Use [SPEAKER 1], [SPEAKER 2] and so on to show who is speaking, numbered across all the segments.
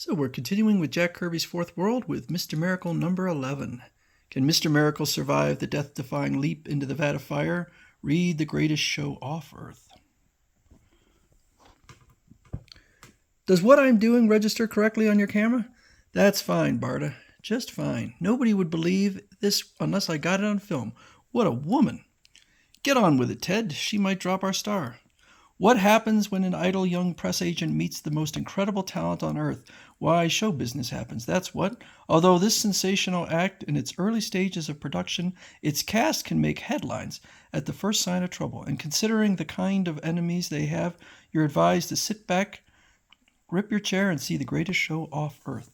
[SPEAKER 1] So we're continuing with Jack Kirby's Fourth World with Mr. Miracle number 11. Can Mr. Miracle survive the death-defying leap into the vat of fire? Read The Greatest Show Off Earth. Does what I'm doing register correctly on your camera? That's fine, Barta. Just fine. Nobody would believe this unless I got it on film. What a woman. Get on with it, Ted. She might drop our star. What happens when an idle young press agent meets the most incredible talent on earth? Why, show business happens, that's what. Although this sensational act in its early stages of production, its cast can make headlines at the first sign of trouble. And considering the kind of enemies they have, you're advised to sit back, grip your chair, and see the greatest show off earth.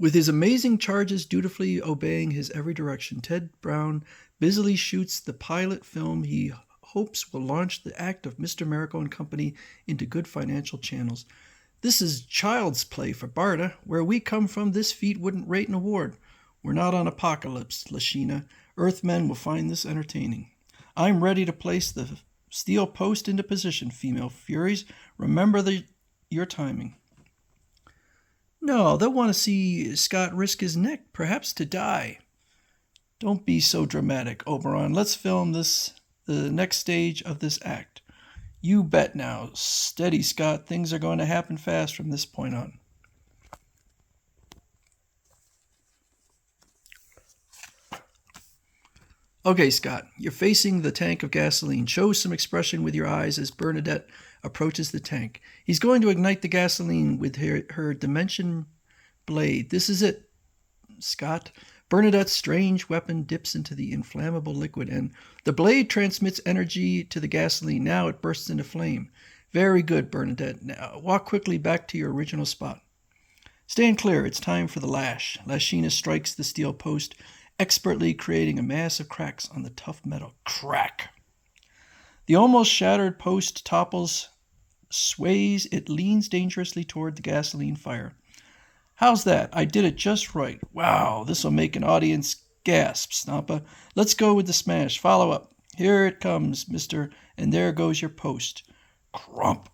[SPEAKER 1] With his amazing charges dutifully obeying his every direction, Ted Brown busily shoots the pilot film he hopes will launch the act of Mr. Miracle and Company into good financial channels. This is child's play for Barta. Where we come from, this feat wouldn't rate an award. We're not on Apocalypse, Lashina. Earthmen will find this entertaining. I'm ready to place the steel post into position, female furies. Remember your timing. No, they'll want to see Scott risk his neck, perhaps to die. Don't be so dramatic, Oberon. Let's film the next stage of this act. You bet now. Steady, Scott. Things are going to happen fast from this point on. Okay, Scott, you're facing the tank of gasoline. Show some expression with your eyes as Bernadette approaches the tank. He's going to ignite the gasoline with her dimension blade. This is it, Scott. Bernadette's strange weapon dips into the inflammable liquid, and the blade transmits energy to the gasoline. Now it bursts into flame. Very good, Bernadette. Now walk quickly back to your original spot. Stand clear. It's time for the lash. Lashina strikes the steel post, expertly creating a mass of cracks on the tough metal. Crack! The almost shattered post topples, sways. It leans dangerously toward the gasoline fire. How's that? I did it just right. Wow, this'll make an audience gasp, Stampa. Let's go with the smash. Follow up. Here it comes, mister, and there goes your post. Crump.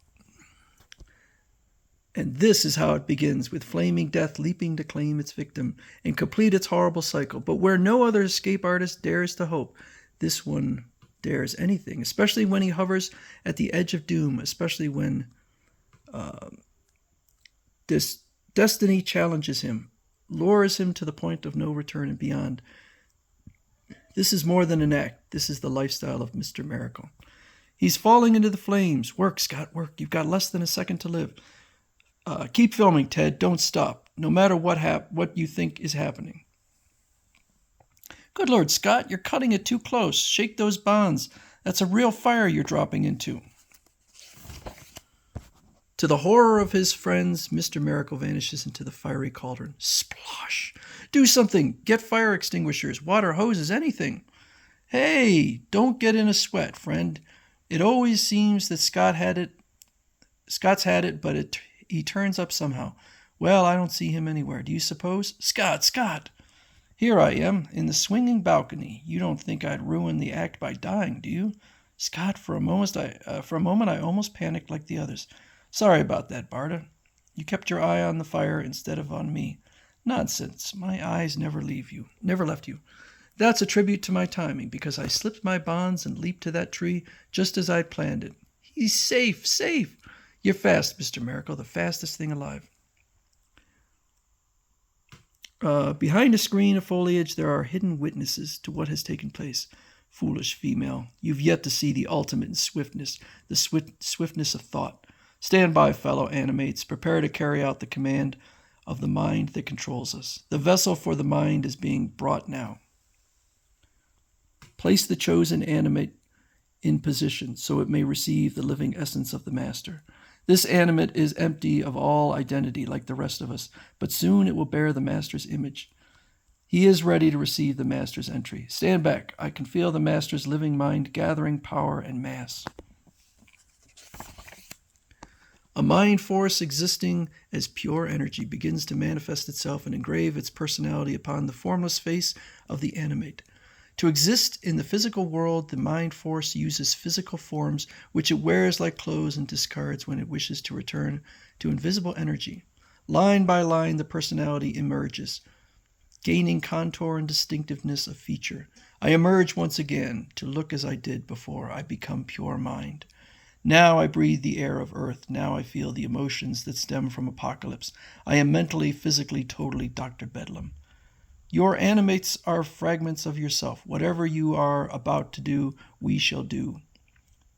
[SPEAKER 1] And this is how it begins, with flaming death leaping to claim its victim and complete its horrible cycle. But where no other escape artist dares to hope, this one dares anything, especially when he hovers at the edge of doom, especially when this destiny challenges him, lures him to the point of no return and beyond. This is more than an act. This is the lifestyle of Mr. Miracle. He's falling into the flames. Work, Scott, work. You've got less than a second to live. Keep filming, Ted. Don't stop, no matter what you think is happening. Good Lord, Scott, you're cutting it too close. Shake those bonds. That's a real fire you're dropping into. To the horror of his friends, Mr. Miracle vanishes into the fiery cauldron. Splosh! Do something! Get fire extinguishers, water hoses, anything! Hey, don't get in a sweat, friend. It always seems that Scott's had it, but he turns up somehow. Well, I don't see him anywhere. Do you suppose? Scott! Here I am, in the swinging balcony. You don't think I'd ruin the act by dying, do you? Scott, for a moment I almost panicked like the others. Sorry about that, Barta. You kept your eye on the fire instead of on me. Nonsense. My eyes never left you. That's a tribute to my timing, because I slipped my bonds and leaped to that tree just as I'd planned it. He's safe! You're fast, Mr. Miracle, the fastest thing alive. Behind a screen of foliage, there are hidden witnesses to what has taken place. Foolish female, you've yet to see the ultimate in swiftness, the swiftness of thought. Stand by, fellow animates. Prepare to carry out the command of the mind that controls us. The vessel for the mind is being brought now. Place the chosen animate in position so it may receive the living essence of the master. This animate is empty of all identity like the rest of us, but soon it will bear the master's image. He is ready to receive the master's entry. Stand back. I can feel the master's living mind gathering power and mass. A mind force existing as pure energy begins to manifest itself and engrave its personality upon the formless face of the animate. To exist in the physical world, the mind force uses physical forms which it wears like clothes and discards when it wishes to return to invisible energy. Line by line, the personality emerges, gaining contour and distinctiveness of feature. I emerge once again to look as I did before I become pure mind. Now I breathe the air of earth. Now I feel the emotions that stem from apocalypse. I am mentally, physically, totally Dr. Bedlam. Your animates are fragments of yourself. Whatever you are about to do, we shall do.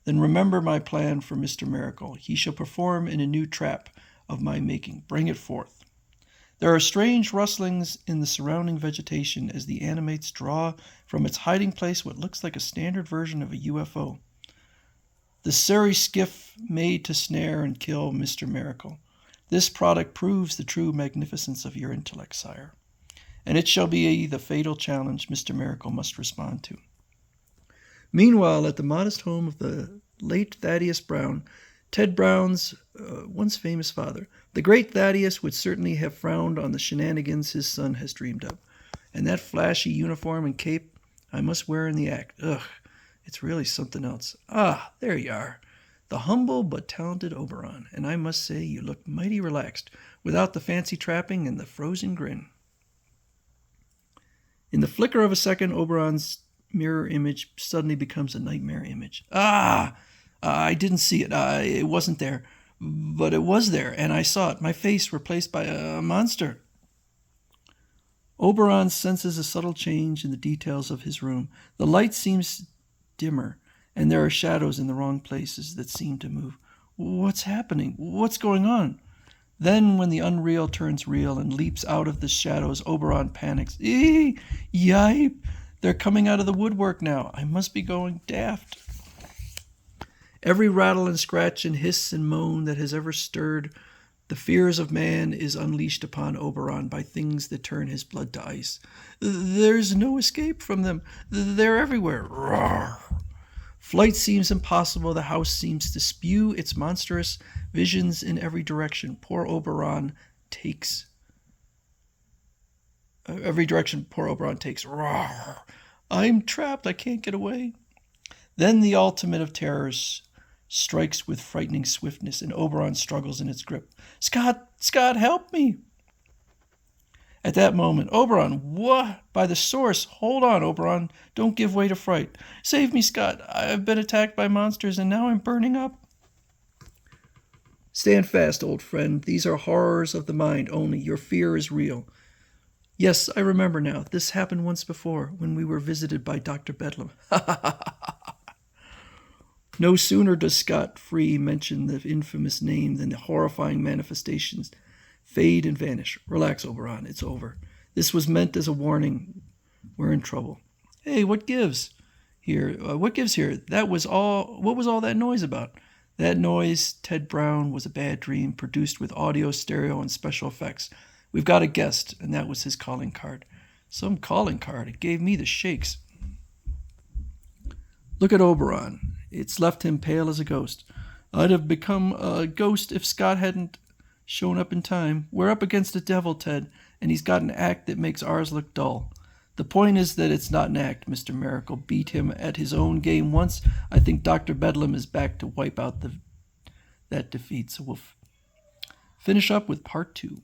[SPEAKER 1] Then remember my plan for Mr. Miracle. He shall perform in a new trap of my making. Bring it forth. There are strange rustlings in the surrounding vegetation as the animates draw from its hiding place what looks like a standard version of a UFO. The Surrey skiff made to snare and kill Mr. Miracle. This product proves the true magnificence of your intellect, sire. And it shall be the fatal challenge Mr. Miracle must respond to. Meanwhile, at the modest home of the late Thaddeus Brown, Ted Brown's once famous father, the great Thaddeus would certainly have frowned on the shenanigans his son has dreamed up. And that flashy uniform and cape I must wear in the act. Ugh. It's really something else. Ah, there you are. The humble but talented Oberon. And I must say you look mighty relaxed, without the fancy trapping and the frozen grin. In the flicker of a second, Oberon's mirror image suddenly becomes a nightmare image. I didn't see it. It wasn't there. But it was there, and I saw it. My face replaced by a monster. Oberon senses a subtle change in the details of his room. The light seems dimmer, and there are shadows in the wrong places that seem to move. What's happening? What's going on? Then, when the unreal turns real and leaps out of the shadows, Oberon panics. Yipe! They're coming out of the woodwork now. I must be going daft. Every rattle and scratch and hiss and moan that has ever stirred the fears of man is unleashed upon Oberon by things that turn his blood to ice. There's no escape from them. They're everywhere. Roar! Flight seems impossible. The house seems to spew its monstrous visions in every direction. Poor Oberon takes. Every direction poor Oberon takes. Roar! I'm trapped. I can't get away. Then the ultimate of terrors strikes with frightening swiftness, and Oberon struggles in its grip. Scott, help me! At that moment, Oberon, what? By the source! Hold on, Oberon. Don't give way to fright. Save me, Scott. I've been attacked by monsters, and now I'm burning up. Stand fast, old friend. These are horrors of the mind only. Your fear is real. Yes, I remember now. This happened once before, when we were visited by Dr. Bedlam. Ha ha ha ha! No sooner does Scott Free mention the infamous name than the horrifying manifestations fade and vanish. Relax, Oberon. It's over. This was meant as a warning. We're in trouble. Hey, what gives here? What gives here? That was all. What was all that noise about? That noise, Ted Brown, was a bad dream produced with audio, stereo, and special effects. We've got a guest, and that was his calling card. Some calling card. It gave me the shakes. Look at Oberon. It's left him pale as a ghost. I'd have become a ghost if Scott hadn't shown up in time. We're up against a devil, Ted, and he's got an act that makes ours look dull. The point is that it's not an act. Mr. Miracle beat him at his own game once. I think Dr. Bedlam is back to wipe out that defeat. So we'll finish up with part 2.